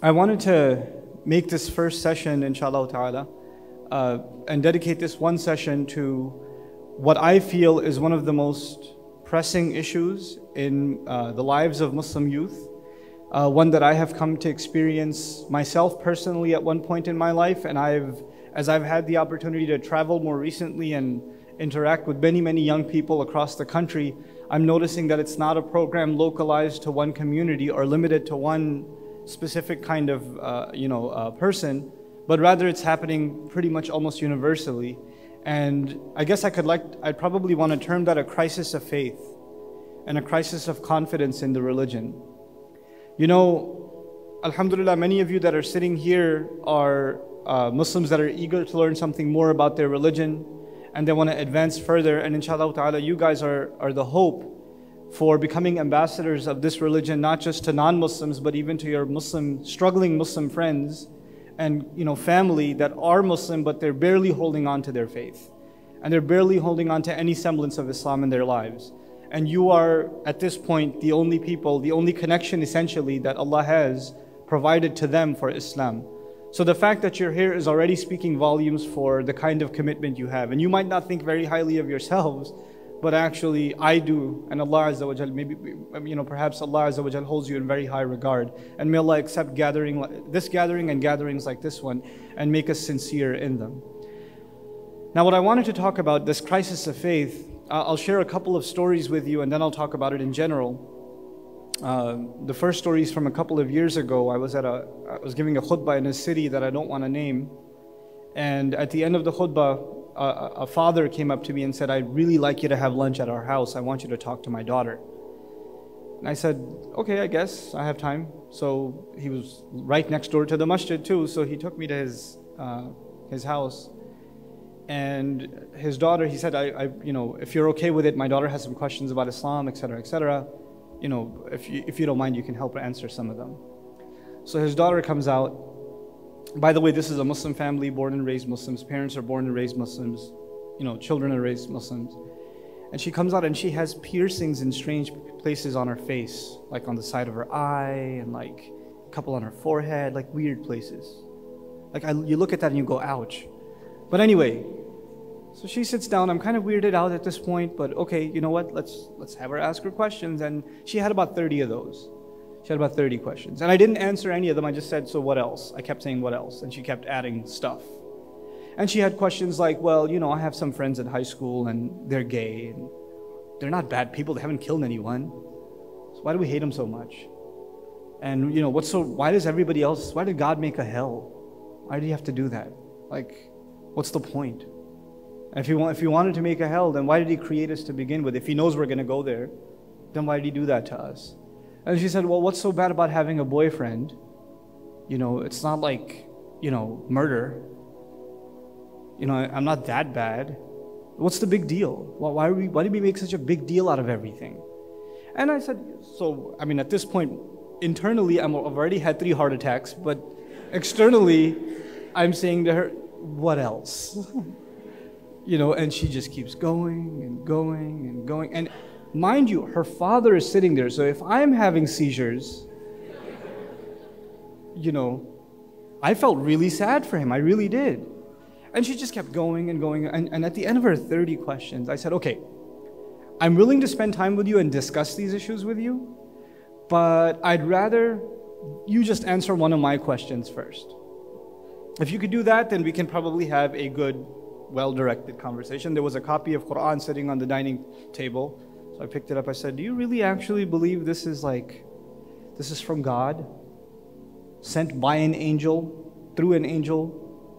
I wanted to make this first session, inshallah ta'ala, and dedicate this one session to what I feel is one of the most pressing issues in the lives of Muslim youth, one that I have come to experience myself personally at one point in my life, and as I've had the opportunity to travel more recently and interact with many young people across the country, I'm noticing that it's not a program localized to one community or limited to one specific kind of person, but rather it's happening pretty much almost universally. And I guess I'd probably want to term that a crisis of faith and a crisis of confidence in the religion. You know, alhamdulillah, many of you that are sitting here are Muslims that are eager to learn something more about their religion, and they want to advance further. And inshallah ta'ala, you guys are the hope for becoming ambassadors of this religion, not just to non-Muslims, but even to your struggling Muslim friends and family that are Muslim, but they're barely holding on to their faith. And they're barely holding on to any semblance of Islam in their lives. And you are, at this point, the only people, the only connection essentially that Allah has provided to them for Islam. So the fact that you're here is already speaking volumes for the kind of commitment you have. And you might not think very highly of yourselves, but actually I do. And Allah Azza wa Jal, maybe, perhaps Allah Azza wa Jal holds you in very high regard. And may Allah accept this gathering and gatherings like this one and make us sincere in them. Now what I wanted to talk about, this crisis of faith, I'll share a couple of stories with you and then I'll talk about it in general. The first story is from a couple of years ago. I was giving a khutbah in a city that I don't want to name. And at the end of the khutbah, a father came up to me and said, "I'd really like you to have lunch at our house. I want you to talk to my daughter." And I said, "Okay, I guess I have time." So he was right next door to the masjid too. So he took me to his house. And his daughter, he said, if you're okay with it, my daughter has some questions about Islam, etc., etc. If you don't mind, you can help her answer some of them. So his daughter comes out. By the way, this is a Muslim family, born and raised Muslims. Parents are born and raised Muslims. Children are raised Muslims. And she comes out and she has piercings in strange places on her face, like on the side of her eye and like a couple on her forehead, like weird places. Like you look at that and you go, ouch. But anyway, so she sits down. I'm kind of weirded out at this point, but okay, you know what? Let's have her ask her questions. And she had about 30 of those. She had about 30 questions. And I didn't answer any of them. I just said, "So what else?" I kept saying, "What else?" And she kept adding stuff. And she had questions like, "Well, I have some friends in high school and they're gay. And they're not bad people. They haven't killed anyone. So why do we hate them so much? And why did God make a hell? Why did he have to do that? Like, what's the point? And if he wanted to make a hell, then why did he create us to begin with? If he knows we're going to go there, then why did he do that to us?" And she said, "Well, what's so bad about having a boyfriend? It's not like, murder. I'm not that bad. What's the big deal? Why did we make such a big deal out of everything?" And I said, at this point, internally, I've already had 3 heart attacks, but externally, I'm saying to her, "What else?" And she just keeps going and going and going. And mind you, her father is sitting there. So if I'm having seizures, I felt really sad for him. I really did. And she just kept going and going. And at the end of her 30 questions, I said, "Okay, I'm willing to spend time with you and discuss these issues with you, but I'd rather you just answer one of my questions first. If you could do that, then we can probably have a good, well-directed conversation." There was a copy of Quran sitting on the dining table. So I picked it up. I said, "Do you really actually believe this is from God? Sent by an angel, through an angel,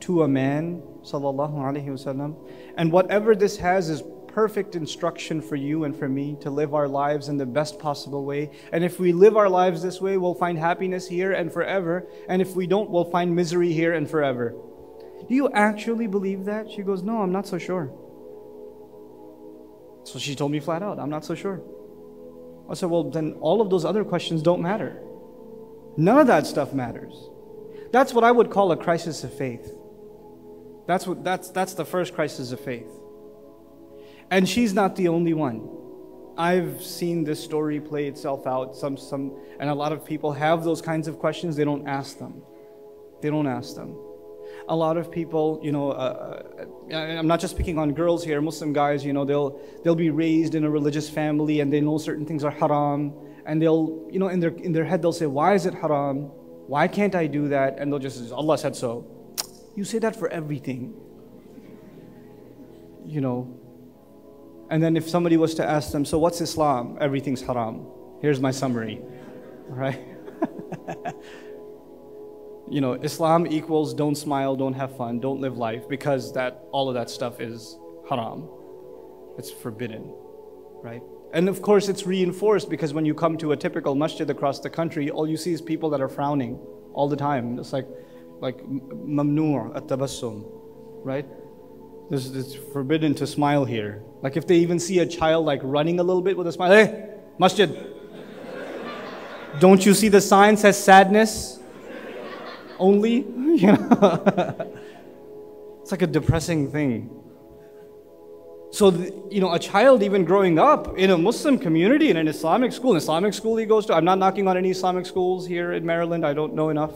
to a man, sallallahu alaihi wasallam. And whatever this has is perfect instruction for you and for me to live our lives in the best possible way. And if we live our lives this way, we'll find happiness here and forever. And if we don't, we'll find misery here and forever. Do you actually believe that?" She goes, "No, I'm not so sure." So she told me flat out, "I'm not so sure." I said, "Well, then all of those other questions don't matter. None of that stuff matters." That's what I would call a crisis of faith. That's the first crisis of faith. And she's not the only one. I've seen this story play itself out. And a lot of people have those kinds of questions. They don't ask them. They don't ask them. A lot of people, I'm not just picking on girls here. Muslim guys, they'll be raised in a religious family and they know certain things are haram, and they'll, in their head they'll say, why is it haram? Why can't I do that? And they'll just say, Allah said so. You say that for everything, And then if somebody was to ask them, so what's Islam? Everything's haram. Here's my summary, right? Islam equals don't smile, don't have fun, don't live life, because all of that stuff is haram. It's forbidden, right? And of course it's reinforced because when you come to a typical masjid across the country, all you see is people that are frowning all the time. It's like mamnu' at-tabassum, right? It's forbidden to smile here. Like if they even see a child like running a little bit with a smile, hey, masjid. Don't you see the sign says sadness only? It's like a depressing thing. So, a child even growing up in a Muslim community, in an Islamic school he goes to, I'm not knocking on any Islamic schools here in Maryland, I don't know enough.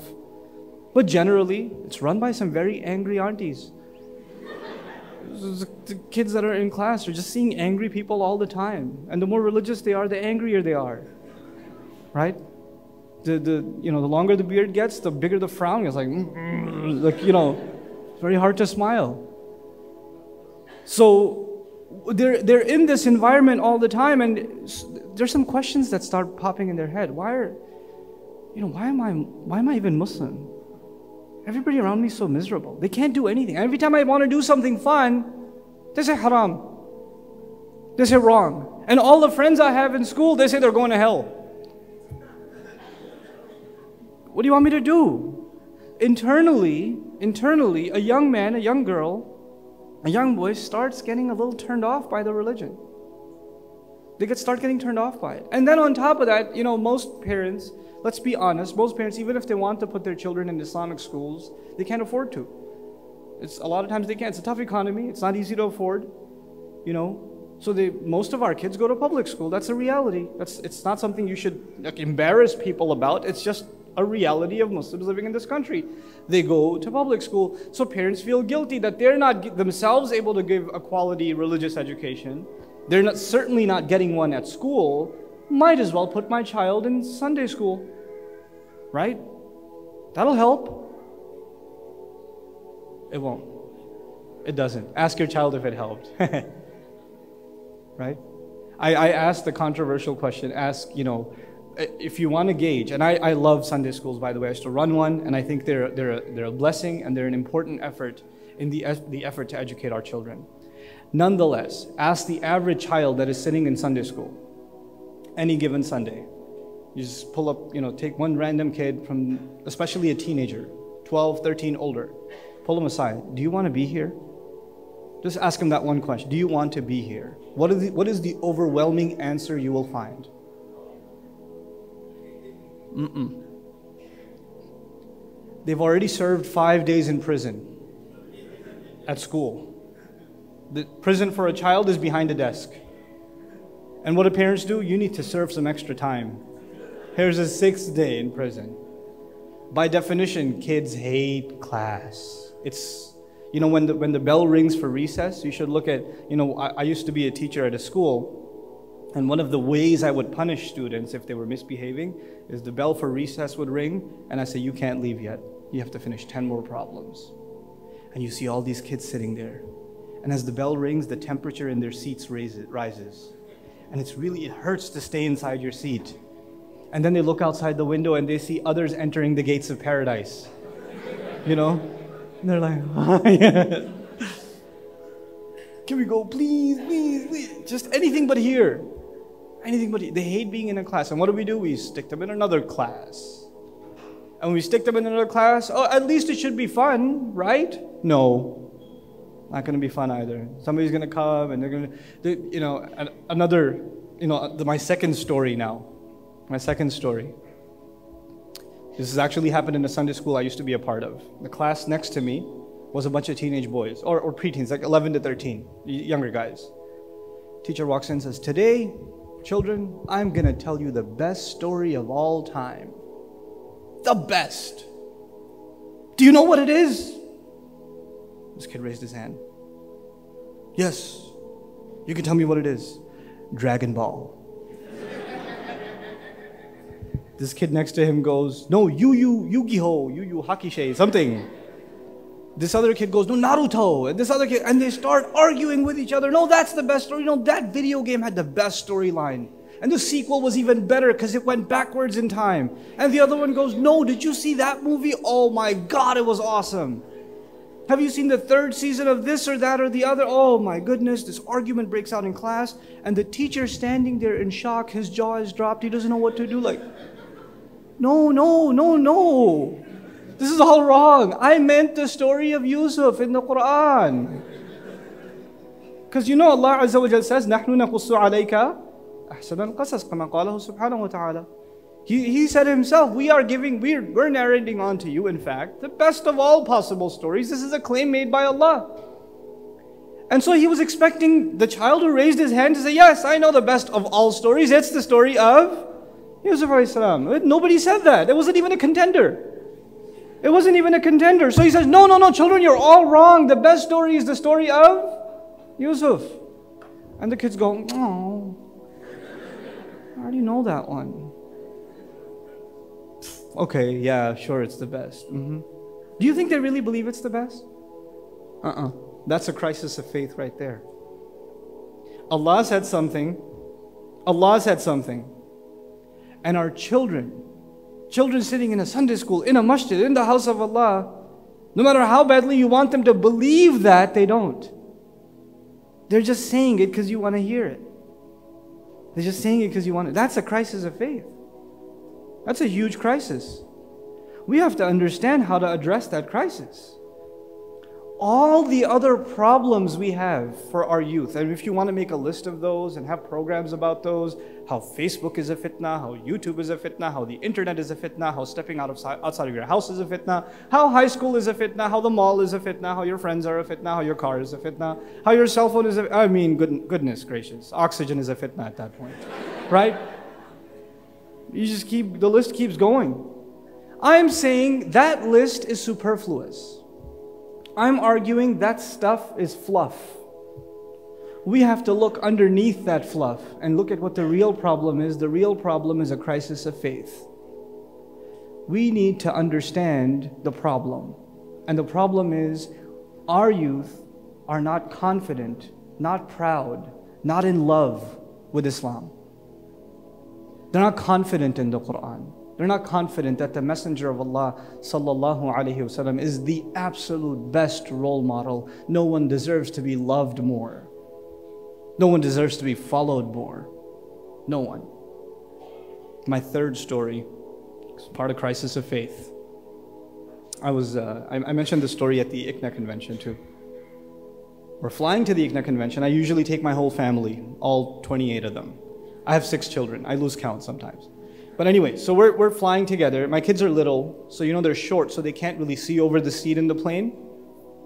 But generally, it's run by some very angry aunties. The kids that are in class are just seeing angry people all the time. And the more religious they are, the angrier they are. Right? The longer the beard gets, the bigger the frown. It's like, it's very hard to smile. So they're in this environment all the time, and there's some questions that start popping in their head. Why am I even Muslim? Everybody around me is so miserable. They can't do anything. Every time I want to do something fun, they say haram. They say wrong. And all the friends I have in school, they say they're going to hell. What do you want me to do? Internally, a young man, a young girl, a young boy starts getting a little turned off by the religion. They start getting turned off by it. And then on top of that, most parents, let's be honest, most parents, even if they want to put their children in Islamic schools, they can't afford to. A lot of times they can't. It's a tough economy. It's not easy to afford, So most of our kids go to public school. That's a reality. It's not something you should embarrass people about. It's just a reality of Muslims living in this country. They go to public school. So parents feel guilty that they're not themselves able to give a quality religious education. They're certainly not getting one at school. Might as well put my child in Sunday school, right? That'll help. It won't. It doesn't. Ask your child if it helped. Right? I asked the controversial question. If you want to gauge, and I love Sunday schools, by the way. I used to run one, and I think they're a blessing and they're an important effort in the effort to educate our children. Nonetheless, ask the average child that is sitting in Sunday school, any given Sunday. You just pull up, take one random kid especially a teenager, 12, 13, older. Pull them aside. Do you want to be here? Just ask them that one question. Do you want to be here? What is the overwhelming answer you will find? They've already served 5 days in prison at school. The prison for a child is behind a desk. And what do parents do? You need to serve some extra time. Here's a 6th day in prison. By definition, kids hate class. It's, when the bell rings for recess, you should look at, I used to be a teacher at a school, and one of the ways I would punish students if they were misbehaving is the bell for recess would ring, and I say, you can't leave yet. You have to finish 10 more problems. And you see all these kids sitting there. And as the bell rings, the temperature in their seats rises. And it hurts to stay inside your seat. And then they look outside the window and they see others entering the gates of paradise. And they're like, oh, yeah. Can we go, please, please, please? Just anything but here. Anything but here. They hate being in a class. And what do? We stick them in another class. And when we stick them in another class, at least it should be fun, right? No. Not going to be fun either. Somebody's going to come and they're going to, my second story now. My second story. This has actually happened in a Sunday school I used to be a part of. The class next to me was a bunch of teenage boys, or preteens, like 11 to 13, younger guys. Teacher walks in and says, today Children, I'm gonna tell you the best story of all time. The best. Do you know what it is? This kid raised his hand. Yes, you can tell me what it is. Dragon Ball. This kid next to him goes, no, Yu-Gi-Oh, Yu Hakusho, something. This other kid goes, no, Naruto. And this other kid, and they start arguing with each other. No, that's the best story. No, that video game had the best storyline. And the sequel was even better because it went backwards in time. And the other one goes, no, did you see that movie? Oh my God, it was awesome. Have you seen the third season of this or that or the other? Oh my goodness, this argument breaks out in class. And the teacher standing there in shock, his jaw is dropped. He doesn't know what to do. Like, no, no, no, no. This is all wrong. I meant the story of Yusuf in the Quran. Because you know Allah Azza wa Jal says, نَحْنُ نَقُصُّ عَلَيْكَ أَحْسَنَ الْقَصَصِ كَمَا قَالَهُ سُبْحَانَهُ وَتَعَالَى. He said himself, we're narrating onto you, in fact, the best of all possible stories. This is a claim made by Allah. And so he was expecting the child who raised his hand to say, yes, I know the best of all stories. It's the story of Yusuf alayhi salam. Nobody said that. It wasn't even a contender. It wasn't even a contender. So he says, no, no, no, children, you're all wrong. The best story is the story of Yusuf. And the kids go, oh, I already know that one. Okay, yeah, sure, it's the best. Do you think they really believe it's the best? That's a crisis of faith right there. Allah said something. Allah said something. And our children sitting in a Sunday school, in a masjid, in the house of Allah, no matter how badly you want them to believe that, they don't. They're just saying it because you want to hear it. They're just saying it because you want it. That's a crisis of faith. That's a huge crisis. We have to understand how to address that crisis. All the other problems we have for our youth, and if you want to make a list of those and have programs about those, how Facebook is a fitna, how YouTube is a fitna, how the internet is a fitna, how stepping outside of your house is a fitna, how high school is a fitna, how the mall is a fitna, how your friends are a fitna, how your car is a fitna, how your cell phone is a, I mean, goodness gracious, oxygen is a fitna at that point, right? You just the list keeps going. I'm saying that list is superfluous. I'm arguing that stuff is fluff. We have to look underneath that fluff and look at what the real problem is. The real problem is a crisis of faith. We need to understand the problem. And the problem is our youth are not confident, not proud, not in love with Islam. They're not confident in the Quran. They're not confident that the Messenger of Allah sallallahu alaihi wasallam is the absolute best role model. No one deserves to be loved more. No one deserves to be followed more. No one. My third story is part of crisis of faith. I mentioned the story at the ICNA convention too. We're flying to the ICNA convention. I usually take my whole family, all 28 of them. I have 6 children. I lose count sometimes. But anyway, so we're flying together. My kids are little, so you know they're short, so they can't really see over the seat in the plane.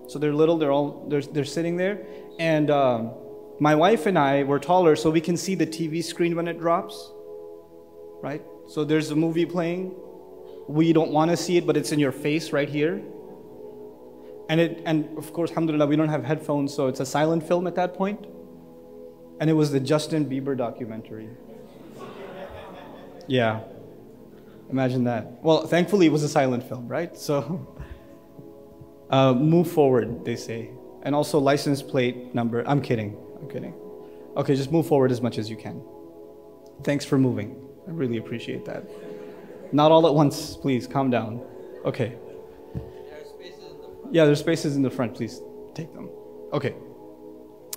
So they're little, they're sitting there. And my wife and I were taller, so we can see the TV screen when it drops, right? So there's a movie playing. We don't want to see it, but it's in your face right here. And of course, alhamdulillah, we don't have headphones, so it's a silent film at that point. And it was the Justin Bieber documentary. Yeah, imagine that. Well, thankfully it was a silent film, right? So, move forward, they say. And also license plate number. I'm kidding. Okay, just move forward as much as you can. Thanks for moving. I really appreciate that. Not all at once, please, calm down. Okay. There are spaces in the front. Yeah, there's spaces in the front, please take them. Okay.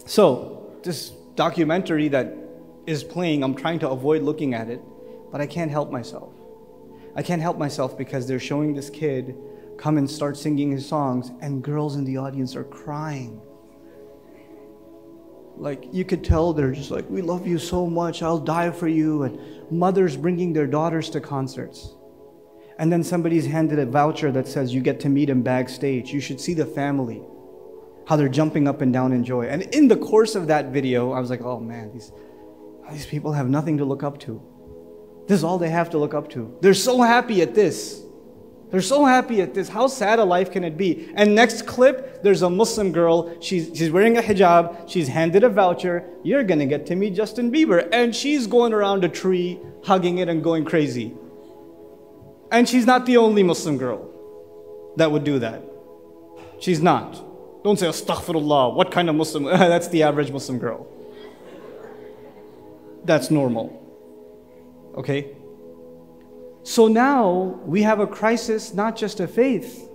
So, this documentary that is playing, I'm trying to avoid looking at it, but I can't help myself. I can't help myself because they're showing this kid come and start singing his songs, and girls in the audience are crying. Like, you could tell they're just like, we love you so much, I'll die for you. And mothers bringing their daughters to concerts. And then somebody's handed a voucher that says you get to meet him backstage. You should see the family, how they're jumping up and down in joy. And in the course of that video, I was like, oh man, These people have nothing to look up to. This is all they have to look up to. They're so happy at this. They're so happy at this. How sad a life can it be? And next clip, there's a Muslim girl. She's wearing a hijab. She's handed a voucher. You're going to get to meet Justin Bieber. And she's going around a tree, hugging it and going crazy. And she's not the only Muslim girl that would do that. She's not. Don't say, astaghfirullah. What kind of Muslim? That's the average Muslim girl. That's normal. Okay? So now we have a crisis, not just of faith,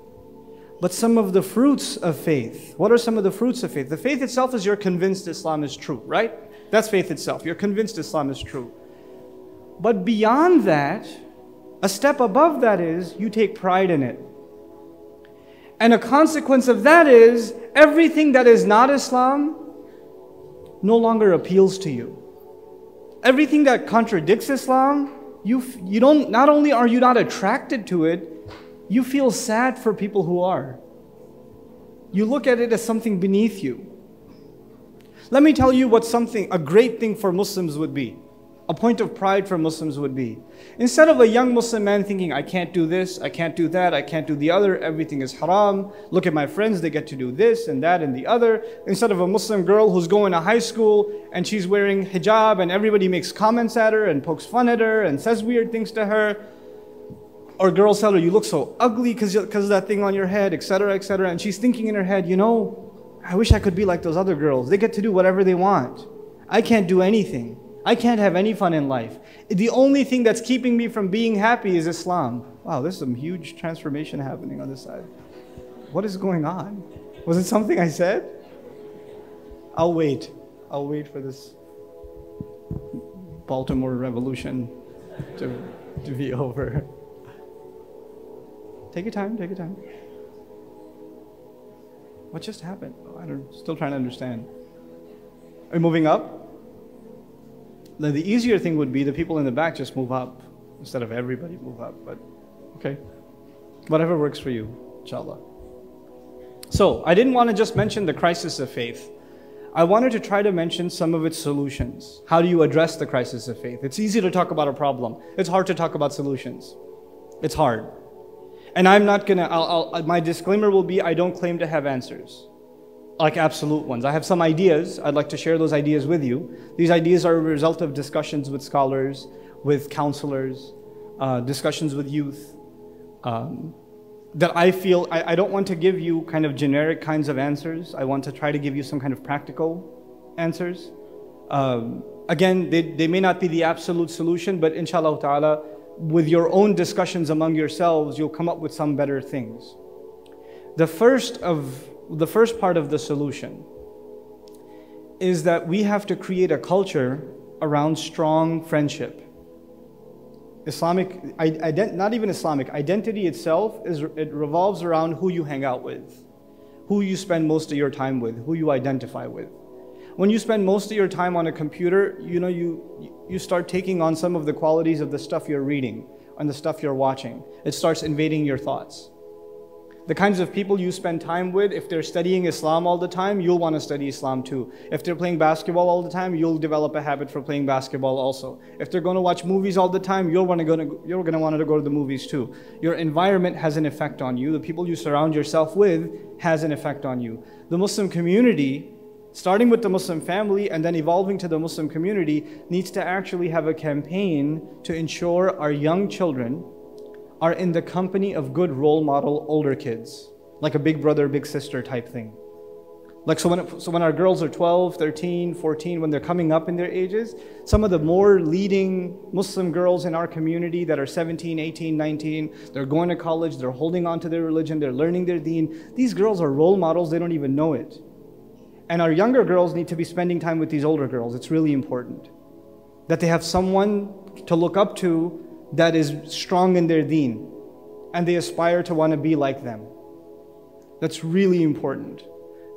but some of the fruits of faith. What are some of the fruits of faith? The faith itself is you're convinced Islam is true, right? That's faith itself. You're convinced Islam is true. But beyond that, a step above that is you take pride in it. And a consequence of that is everything that is not Islam no longer appeals to you. Everything that contradicts Islam, you don't, not only are you not attracted to it, you feel sad for people who are. You look at it as something beneath you. Let me tell you what a great thing for Muslims would be. A point of pride for Muslims would be. Instead of a young Muslim man thinking, I can't do this, I can't do that, I can't do the other, everything is haram. Look at my friends, they get to do this and that and the other. Instead of a Muslim girl who's going to high school and she's wearing hijab and everybody makes comments at her and pokes fun at her and says weird things to her. Or girls tell her, you look so ugly because of that thing on your head, etc., etc. And she's thinking in her head, you know, I wish I could be like those other girls. They get to do whatever they want. I can't do anything. I can't have any fun in life. The only thing that's keeping me from being happy is Islam. Wow, there's some huge transformation happening on this side. What is going on? Was it something I said? I'll wait. I'll wait for this Baltimore Revolution to be over. Take your time, take your time. What just happened? Still trying to understand. Are we moving up? The easier thing would be the people in the back just move up instead of everybody move up, but okay. Whatever works for you, inshallah. So, I didn't want to just mention the crisis of faith. I wanted to try to mention some of its solutions. How do you address the crisis of faith? It's easy to talk about a problem. It's hard to talk about solutions. It's hard. And I'm not gonna, my disclaimer will be, I don't claim to have answers. Like absolute ones. I have some ideas. I'd like to share those ideas with you. These ideas are a result of discussions with scholars, with counselors, discussions with youth, that I feel, I don't want to give you kind of generic kinds of answers. I want to try to give you some kind of practical answers. Again, they may not be the absolute solution, but inshallah ta'ala, with your own discussions among yourselves, you'll come up with some better things. The first part of the solution is that we have to create a culture around strong friendship. Not even Islamic, identity itself, it revolves around who you hang out with, who you spend most of your time with, who you identify with. When you spend most of your time on a computer, you start taking on some of the qualities of the stuff you're reading and the stuff you're watching. It starts invading your thoughts. The kinds of people you spend time with, if they're studying Islam all the time, you'll want to study Islam too. If they're playing basketball all the time, you'll develop a habit for playing basketball also. If they're going to watch movies all the time, you're going to want to go to the movies too. Your environment has an effect on you. The people you surround yourself with has an effect on you. The Muslim community, starting with the Muslim family and then evolving to the Muslim community, needs to actually have a campaign to ensure our young children are in the company of good role model older kids, like a big brother, big sister type thing. So when our girls are 12, 13, 14, when they're coming up in their ages, some of the more leading Muslim girls in our community that are 17, 18, 19, they're going to college, they're holding on to their religion, they're learning their deen. These girls are role models, they don't even know it. And our younger girls need to be spending time with these older girls. It's really important that they have someone to look up to that is strong in their deen, and they aspire to want to be like them. That's really important.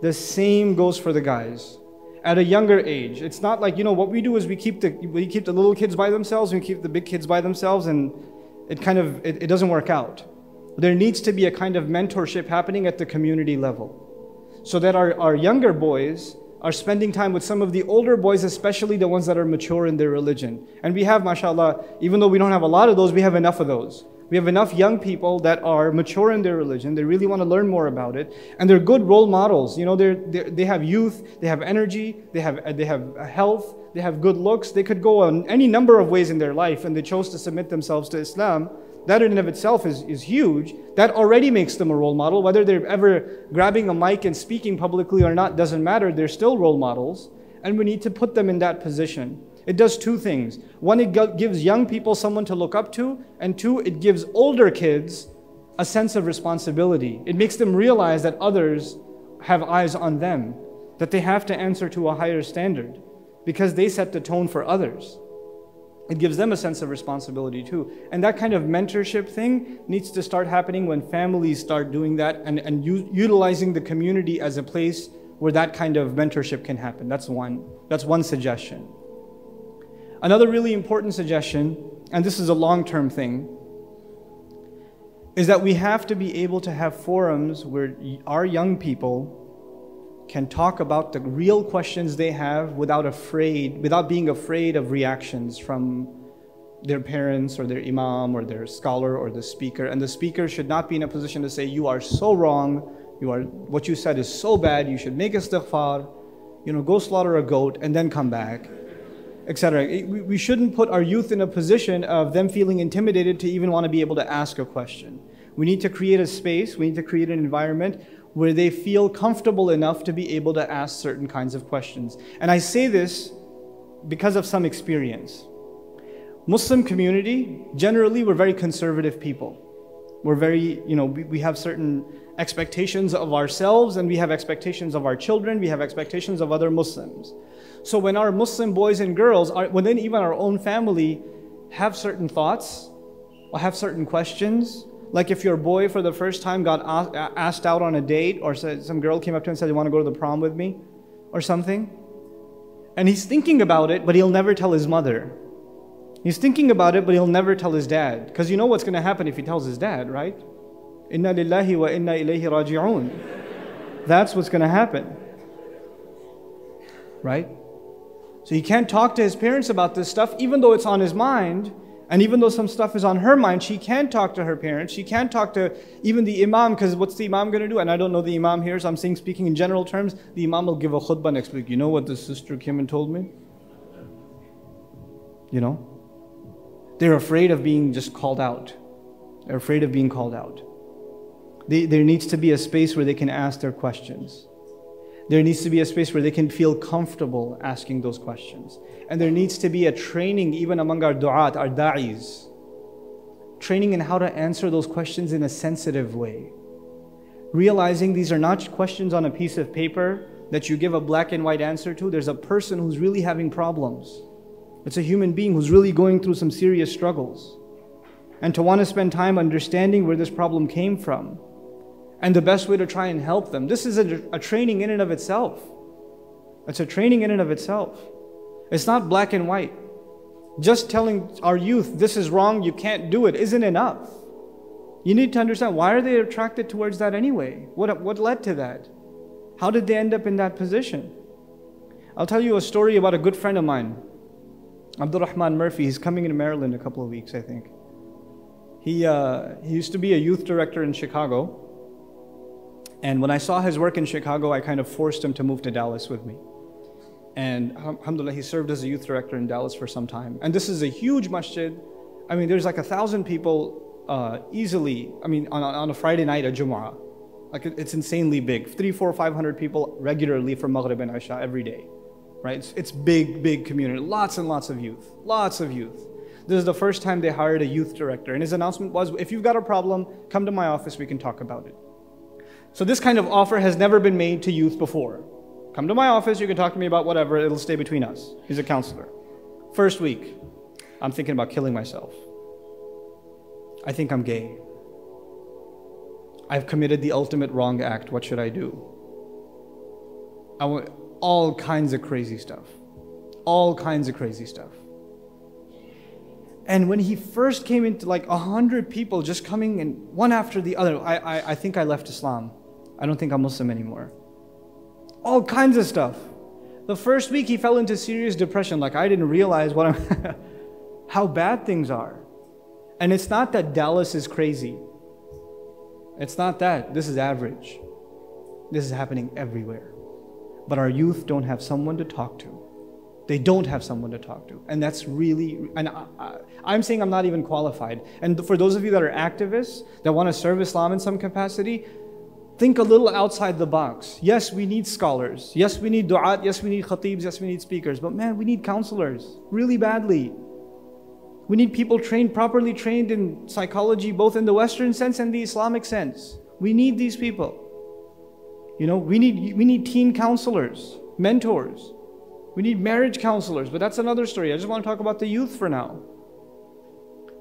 The same goes for the guys. At a younger age, it's not like, what we do is we keep the little kids by themselves, and we keep the big kids by themselves, and it doesn't work out. There needs to be a kind of mentorship happening at the community level, so that our younger boys are spending time with some of the older boys, especially the ones that are mature in their religion. And we have, mashallah, even though we don't have a lot of those, we have enough of those. We have enough young people that are mature in their religion. They really want to learn more about it. And they're good role models. You know, they have youth, they have energy, they have health, they have good looks. They could go on any number of ways in their life, and they chose to submit themselves to Islam. That in and of itself is huge. That already makes them a role model. Whether they're ever grabbing a mic and speaking publicly or not doesn't matter. They're still role models. And we need to put them in that position. It does two things. One, it gives young people someone to look up to. And two, it gives older kids a sense of responsibility. It makes them realize that others have eyes on them, that they have to answer to a higher standard because they set the tone for others. It gives them a sense of responsibility too. And that kind of mentorship thing needs to start happening when families start doing that and utilizing the community as a place where that kind of mentorship can happen. That's one suggestion. Another really important suggestion, and this is a long-term thing, is that we have to be able to have forums where our young people can talk about the real questions they have without being afraid of reactions from their parents or their imam or their scholar or the speaker. And the speaker should not be in a position to say, you are so wrong, what you said is so bad, you should make istighfar, go slaughter a goat and then come back, etc. We shouldn't put our youth in a position of them feeling intimidated to even want to be able to ask a question. We need to create a space, we need to create an environment where they feel comfortable enough to be able to ask certain kinds of questions. And I say this because of some experience. Muslim community, generally we're very conservative people. We're very, we have certain expectations of ourselves, and we have expectations of our children, we have expectations of other Muslims. So when our Muslim boys and girls, within even our own family, have certain thoughts, or have certain questions, like if your boy for the first time got asked out on a date, or some girl came up to him and said, you want to go to the prom with me? Or something. And he's thinking about it, but he'll never tell his mother. He's thinking about it, but he'll never tell his dad. Because you know what's going to happen if he tells his dad, right? Inna lillahi wa inna ilayhi raji'un. That's what's going to happen. Right? So he can't talk to his parents about this stuff, even though it's on his mind. And even though some stuff is on her mind, she can't talk to her parents. She can't talk to even the imam, because what's the imam going to do? And I don't know the imam here, so I'm speaking in general terms. The imam will give a khutbah next week. You know what this sister came and told me? They're afraid of being just called out. They're afraid of being called out. There needs to be a space where they can ask their questions. There needs to be a space where they can feel comfortable asking those questions. And there needs to be a training even among our du'at, our da'is. Training in how to answer those questions in a sensitive way. Realizing these are not questions on a piece of paper that you give a black and white answer to. There's a person who's really having problems. It's a human being who's really going through some serious struggles. And to want to spend time understanding where this problem came from. And the best way to try and help them. This is a training in and of itself. It's a training in and of itself. It's not black and white. Just telling our youth, this is wrong, you can't do it, isn't enough. You need to understand, why are they attracted towards that anyway? What led to that? How did they end up in that position? I'll tell you a story about a good friend of mine, Abdurrahman Murphy. He's coming in Maryland in a couple of weeks, I think. He used to be a youth director in Chicago. And when I saw his work in Chicago, I kind of forced him to move to Dallas with me. And alhamdulillah, he served as a youth director in Dallas for some time. And this is a huge masjid. I mean, there's like 1,000 people easily, on a Friday night at Jumu'ah. Like it's insanely big. 300, 400, 500 people regularly for Maghrib and Isha every day. Right? It's big community. Lots and lots of youth. Lots of youth. This is the first time they hired a youth director. And his announcement was, if you've got a problem, come to my office, we can talk about it. So this kind of offer has never been made to youth before. Come to my office, you can talk to me about whatever, it'll stay between us. He's a counselor. First week, I'm thinking about killing myself. I think I'm gay. I've committed the ultimate wrong act, what should I do? I want all kinds of crazy stuff. All kinds of crazy stuff. And when he first came into like 100 people just coming in one after the other, I think I left Islam. I don't think I'm Muslim anymore. All kinds of stuff. The first week he fell into serious depression, like I didn't realize what how bad things are. And it's not that Dallas is crazy. It's not that. This is average. This is happening everywhere. But our youth don't have someone to talk to. They don't have someone to talk to. And that's really, and I'm saying I'm not even qualified. And for those of you that are activists, that want to serve Islam in some capacity, think a little outside the box. Yes, we need scholars. Yes, we need du'at. Yes, we need khatibs. Yes, we need speakers. But man, we need counselors really badly. We need people properly trained in psychology, both in the Western sense and the Islamic sense. We need these people. You know, we need teen counselors, mentors. We need marriage counselors, but that's another story. I just want to talk about the youth for now.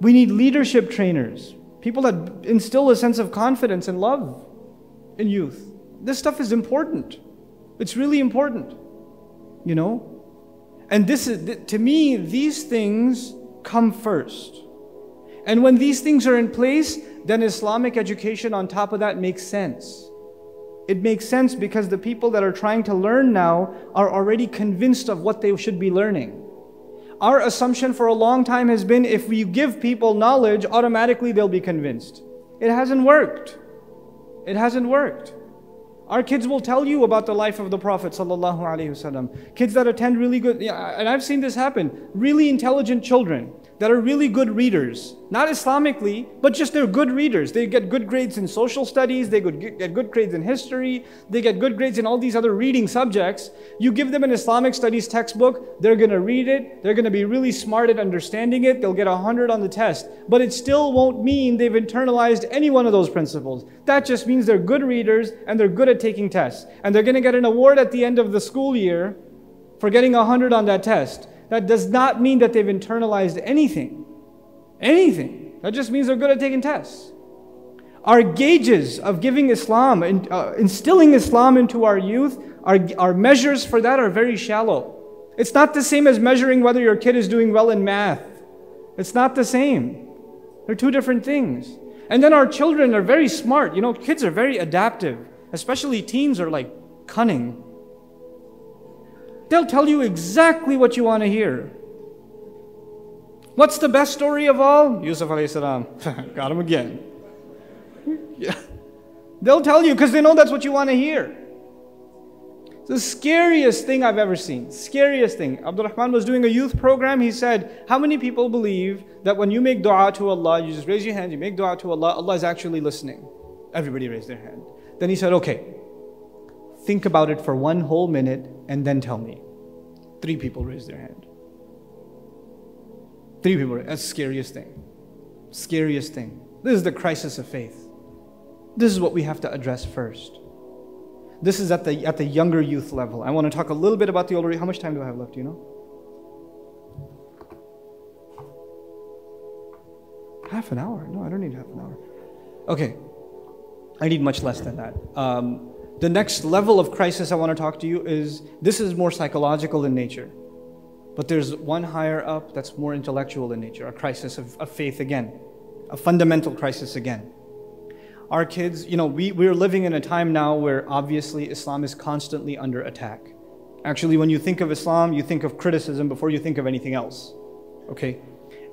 We need leadership trainers, people that instill a sense of confidence and love in youth. This stuff is important. It's really important, you know? And this is, to me, these things come first. And when these things are in place, then Islamic education on top of that makes sense. It makes sense because the people that are trying to learn now are already convinced of what they should be learning. Our assumption for a long time has been if we give people knowledge, automatically they'll be convinced. It hasn't worked. It hasn't worked. Our kids will tell you about the life of the Prophet ﷺ. Kids that attend really good, and I've seen this happen, really intelligent children that are really good readers. Not Islamically, but just they're good readers. They get good grades in social studies, they get good grades in history, they get good grades in all these other reading subjects. You give them an Islamic studies textbook, they're going to read it, they're going to be really smart at understanding it, they'll get 100 on the test. But it still won't mean they've internalized any one of those principles. That just means they're good readers and they're good at taking tests. And they're going to get an award at the end of the school year for getting 100 on that test. That does not mean that they've internalized anything. Anything. That just means they're good at taking tests. Our gauges of giving Islam, instilling Islam into our youth, our measures for that are very shallow. It's not the same as measuring whether your kid is doing well in math. It's not the same. They're two different things. And then our children are very smart. You know, kids are very adaptive. Especially teens are like cunning. They'll tell you exactly what you want to hear. What's the best story of all? Yusuf alayhi salam. Got him again. Yeah. They'll tell you because they know that's what you want to hear. It's the scariest thing I've ever seen. Scariest thing. Abdul Rahman was doing a youth program. He said, how many people believe that when you make dua to Allah, you just raise your hand, you make dua to Allah, Allah is actually listening? Everybody raised their hand. Then he said, okay, think about it for 1 whole minute and then tell me. 3 people raised their hand. 3 people. That's the scariest thing. Scariest thing. This is the crisis of faith. This is what we have to address first. This is at the younger youth level. I want to talk a little bit about the older. How much time do I have left? Do you know? Half an hour? No, I don't need half an hour. Okay. I need much less than that. The next level of crisis I want to talk to you is, this is more psychological in nature. But there's one higher up that's more intellectual in nature, a crisis of faith again. A fundamental crisis again. Our kids, you know, we're living in a time now where obviously Islam is constantly under attack. Actually, when you think of Islam, you think of criticism before you think of anything else. Okay?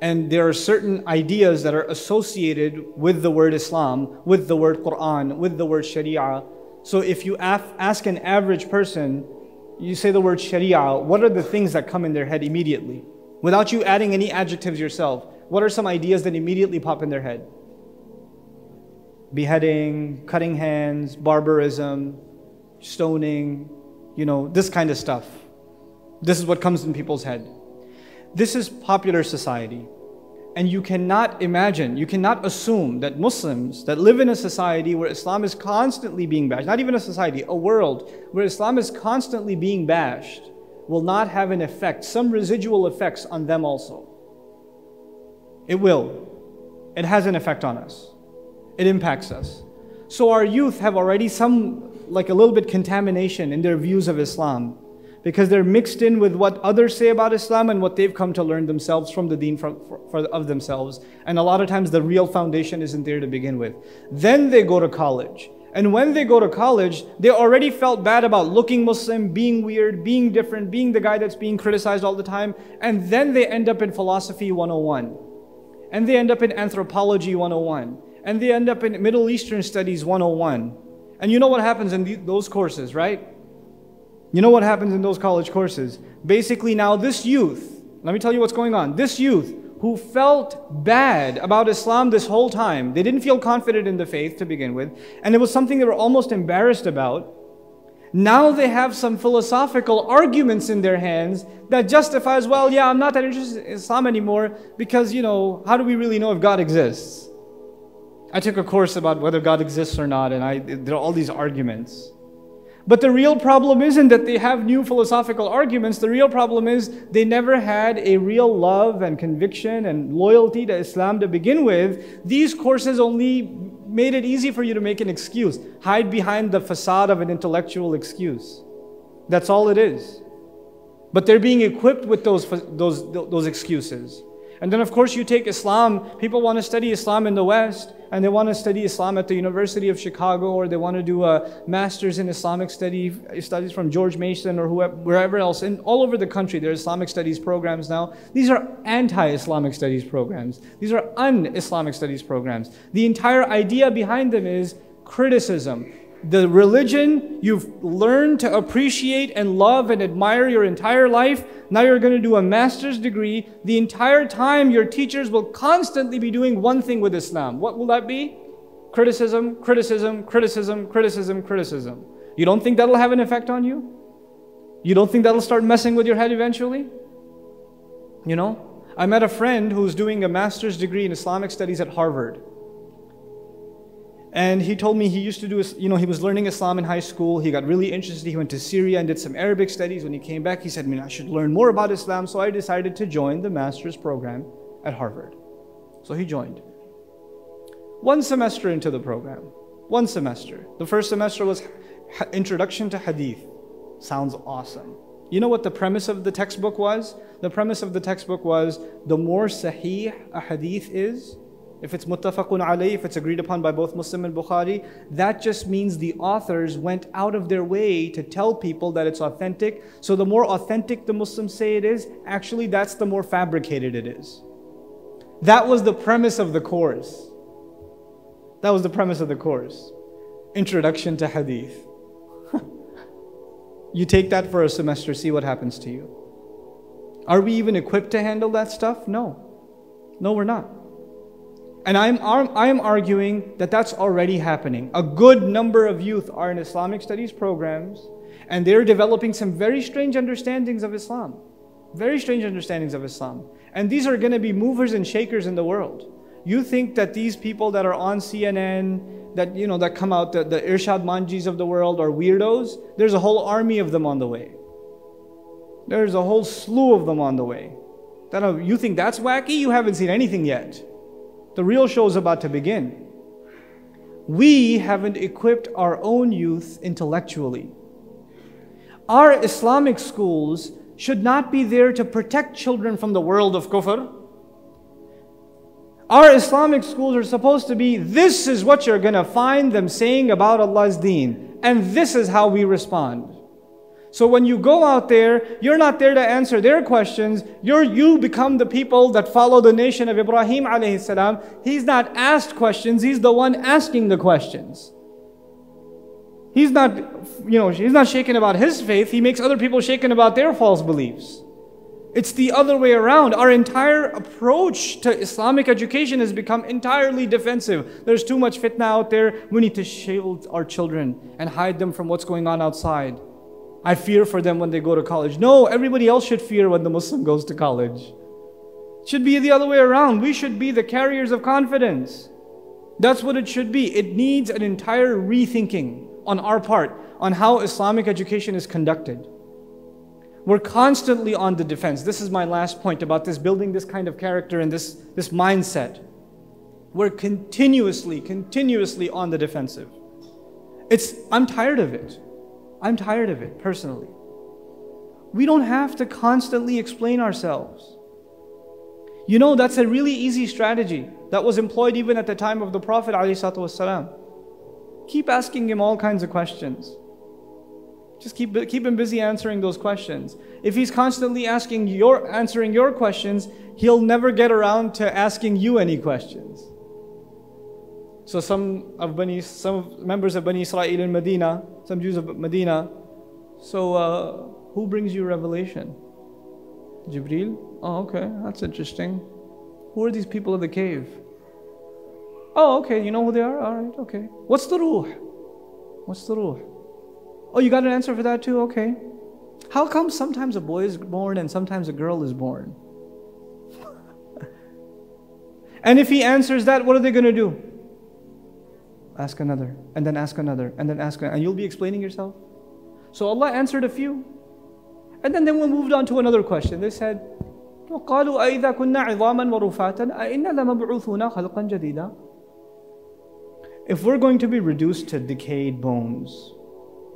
And there are certain ideas that are associated with the word Islam, with the word Quran, with the word Sharia. So if you ask an average person, you say the word Sharia, what are the things that come in their head immediately? Without you adding any adjectives yourself, what are some ideas that immediately pop in their head? Beheading, cutting hands, barbarism, stoning, you know, this kind of stuff. This is what comes in people's head. This is popular society. And you cannot imagine, you cannot assume that Muslims that live in a society where Islam is constantly being bashed, not even a society, a world where Islam is constantly being bashed, will not have an effect, some residual effects on them also. It will. It has an effect on us. It impacts us. So our youth have already like a little bit contamination in their views of Islam, because they're mixed in with what others say about Islam and what they've come to learn themselves from the deen of themselves. And a lot of times the real foundation isn't there to begin with. Then they go to college. And when they go to college, they already felt bad about looking Muslim, being weird, being different, being the guy that's being criticized all the time. And then they end up in philosophy 101. And they end up in anthropology 101. And they end up in Middle Eastern studies 101. And you know what happens in those courses, right? You know what happens in those college courses? Basically now this youth, let me tell you what's going on. This youth who felt bad about Islam this whole time, they didn't feel confident in the faith to begin with, and it was something they were almost embarrassed about. Now they have some philosophical arguments in their hands that justifies, well, yeah, I'm not that interested in Islam anymore because, how do we really know if God exists? I took a course about whether God exists or not, and there are all these arguments. But the real problem isn't that they have new philosophical arguments. The real problem is they never had a real love and conviction and loyalty to Islam to begin with. These courses only made it easy for you to make an excuse. Hide behind the facade of an intellectual excuse. That's all it is. But they're being equipped with those excuses. And then of course you take Islam, people want to study Islam in the West, and they want to study Islam at the University of Chicago, or they want to do a master's in Islamic studies from George Mason or wherever else. And all over the country there are Islamic studies programs now. These are anti-Islamic studies programs. These are un-Islamic studies programs. The entire idea behind them is criticism. The religion you've learned to appreciate and love and admire your entire life, now you're going to do a master's degree. The entire time your teachers will constantly be doing one thing with Islam. What will that be? Criticism, criticism, criticism, criticism, criticism. You don't think that'll have an effect on you? You don't think that'll start messing with your head eventually? I met a friend who's doing a master's degree in Islamic studies at Harvard. And he told me he used to do, he was learning Islam in high school. He got really interested. He went to Syria and did some Arabic studies. When he came back, he said, I should learn more about Islam. So I decided to join the master's program at Harvard. So he joined. 1 semester into the program. 1 semester. The first semester was Introduction to Hadith. Sounds awesome. You know what the premise of the textbook was? The premise of the textbook was, the more sahih a hadith is, if it's muttafaqun alayh, if it's agreed upon by both Muslim and Bukhari, that just means the authors went out of their way to tell people that it's authentic. So the more authentic the Muslims say it is, actually that's the more fabricated it is. That was the premise of the course. That was the premise of the course. Introduction to Hadith. You take that for a semester, see what happens to you. Are we even equipped to handle that stuff? No. No, we're not. And I am arguing that that's already happening. A good number of youth are in Islamic studies programs, and they're developing some very strange understandings of Islam. Very strange understandings of Islam. And these are going to be movers and shakers in the world. You think that these people that are on CNN, that come out, the Irshad Manjis of the world are weirdos? There's a whole army of them on the way. There's a whole slew of them on the way. You think that's wacky? You haven't seen anything yet. The real show is about to begin. We haven't equipped our own youth intellectually. Our Islamic schools should not be there to protect children from the world of kufr. Our Islamic schools are supposed to be, this is what you're going to find them saying about Allah's deen, and this is how we respond. So when you go out there, you're not there to answer their questions. You become the people that follow the nation of Ibrahim alayhi salam. He's not asked questions, he's the one asking the questions. He's not shaken about his faith, he makes other people shaken about their false beliefs. It's the other way around. Our entire approach to Islamic education has become entirely defensive. There's too much fitna out there. We need to shield our children and hide them from what's going on outside. I fear for them when they go to college. No, everybody else should fear when the Muslim goes to college. It should be the other way around. We should be the carriers of confidence. That's what it should be. It needs an entire rethinking on our part on how Islamic education is conducted. We're constantly on the defense. This is my last point about this, building this kind of character and this mindset. We're continuously on the defensive. I'm tired of it. I'm tired of it, personally. We don't have to constantly explain ourselves. That's a really easy strategy that was employed even at the time of the Prophet ﷺ. Keep asking him all kinds of questions. Just keep him busy answering those questions. If he's constantly answering your questions, he'll never get around to asking you any questions. So some members of Bani Israel in Medina, some Jews of Medina, so who brings you revelation? Jibreel? Oh, okay, that's interesting. Who are these people of the cave? Oh, okay, you know who they are? All right, okay. What's the ruh? What's the ruh? Oh, you got an answer for that too? Okay. How come sometimes a boy is born and sometimes a girl is born? And if he answers that, what are they going to do? Ask another, and then ask another, and then ask another, and you'll be explaining yourself. So Allah answered a few. And then we moved on to another question. They said, وَقَالُوا أَإِذَا كُنَّا عِظَامًا وَرُفَاتًا أَإِنَّا لَمَبْعُوثُونَ خَلْقًا جَدِيدًا. If we're going to be reduced to decayed bones,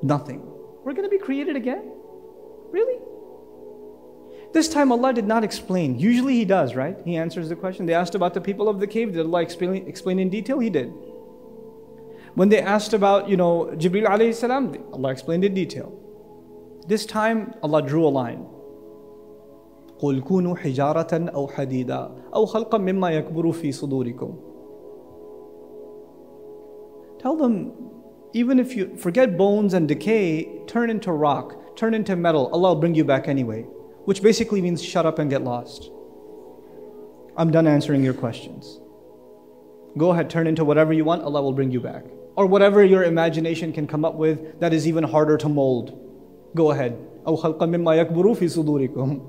nothing, we're going to be created again? Really? This time Allah did not explain. Usually He does, right? He answers the question. They asked about the people of the cave. Did Allah explain in detail? He did. When they asked about, Jibreel alayhi salam, Allah explained in detail. This time Allah drew a line. قُلْ كُونُوا حِجَارَةً أَوْ حَدِيدًا أَوْ خَلْقًا مِمَّا يَكْبُرُ فِي صُدُورِكُمْ. Tell them, even if you forget bones and decay, turn into rock, turn into metal, Allah will bring you back anyway. Which basically means shut up and get lost. I'm done answering your questions. Go ahead, turn into whatever you want, Allah will bring you back. Or whatever your imagination can come up with that is even harder to mold. Go ahead. أَوْ خَلْقًا مِمَّا يَكْبُرُ فِي صُدُورِكُمْ.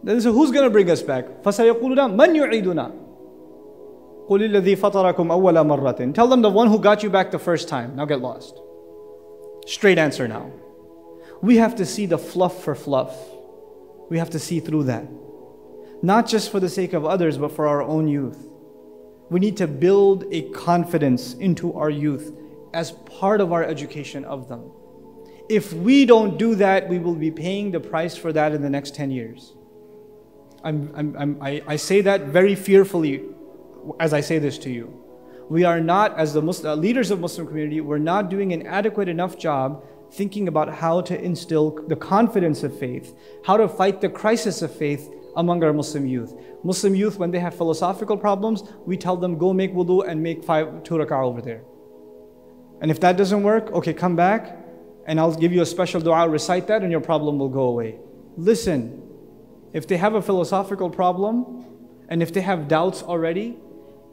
Then so who's going to bring us back? فَسَيَقُولُونَ مَنْ يُعِيدُنَا قُلِ الَّذِي فَطَرَكُمْ أَوَّلَ مَرَّةٍ. Tell them the one who got you back the first time. Now get lost. Straight answer now. We have to see the fluff for fluff. We have to see through that. Not just for the sake of others, but for our own youth. We need to build a confidence into our youth as part of our education of them. If we don't do that, we will be paying the price for that in the next 10 years. I say that very fearfully as I say this to you. We are not, as the leaders of Muslim community, we're not doing an adequate enough job thinking about how to instill the confidence of faith, how to fight the crisis of faith among our Muslim youth. Muslim youth, when they have philosophical problems, we tell them, go make wudu and make 2 rak'ah over there. And if that doesn't work, okay, come back and I'll give you a special dua, recite that and your problem will go away. Listen, if they have a philosophical problem and if they have doubts already,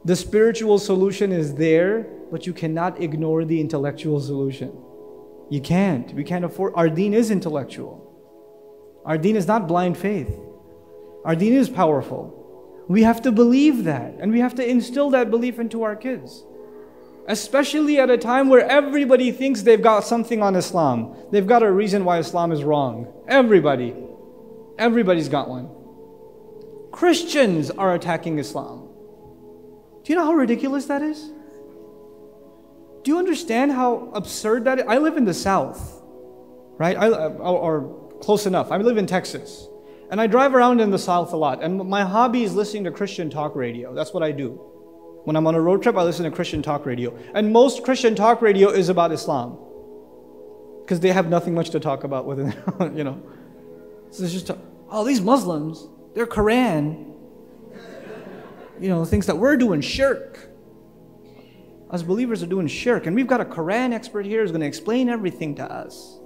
the spiritual solution is there, but you cannot ignore the intellectual solution. You can't. We can't afford. Our deen is intellectual. Our deen is not blind faith. Our deen is powerful. We have to believe that, and we have to instill that belief into our kids. Especially at a time where everybody thinks they've got something on Islam. They've got a reason why Islam is wrong. Everybody. Everybody's got one. Christians are attacking Islam. Do you know how ridiculous that is? Do you understand how absurd that is? I live in the South, right? Or close enough. I live in Texas. And I drive around in the South a lot. And my hobby is listening to Christian talk radio. That's what I do. When I'm on a road trip, I listen to Christian talk radio. And most Christian talk radio is about Islam. Because they have nothing much to talk about with it, So it's just, these Muslims, their Quran, thinks that we're doing shirk. Us believers are doing shirk. And we've got a Quran expert here who's going to explain everything to us.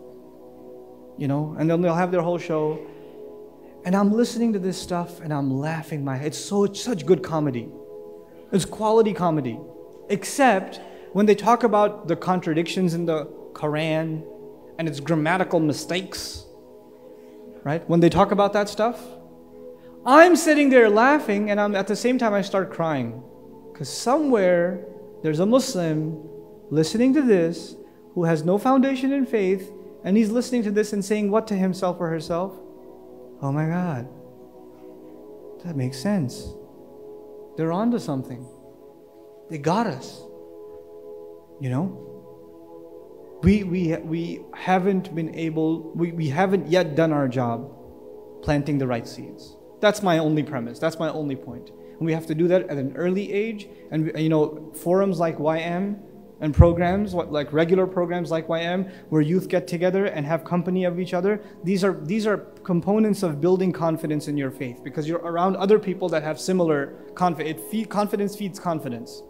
And then they'll have their whole show. And I'm listening to this stuff and I'm laughing my head. It's such good comedy. It's quality comedy. Except when they talk about the contradictions in the Quran and its grammatical mistakes, right? When they talk about that stuff, I'm sitting there laughing and at the same time I start crying. Because somewhere there's a Muslim listening to this who has no foundation in faith, and he's listening to this and saying what to himself or herself? Oh my God, that makes sense. They're onto something. They got us. We haven't been able, we haven't yet done our job planting the right seeds. That's my only premise. That's my only point. And we have to do that at an early age. And forums like YM and programs, like regular programs like YM, where youth get together and have company of each other. These are components of building confidence in your faith, because you're around other people that have similar confidence. Confidence feeds confidence.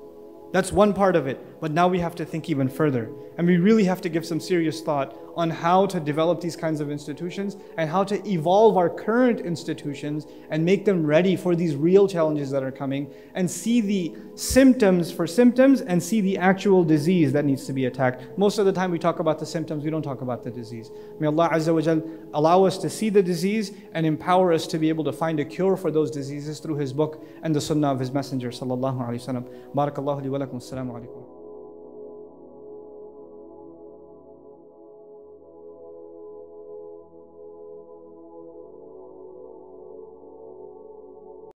That's one part of it. But now we have to think even further. And we really have to give some serious thought on how to develop these kinds of institutions and how to evolve our current institutions and make them ready for these real challenges that are coming, and see the symptoms for symptoms and see the actual disease that needs to be attacked. Most of the time we talk about the symptoms, we don't talk about the disease. May Allah Azza wa Jal allow us to see the disease and empower us to be able to find a cure for those diseases through His book and the sunnah of His messenger sallallahu alaihi wasallam. Barakallahu li wa lakum. Assalamu alaikum.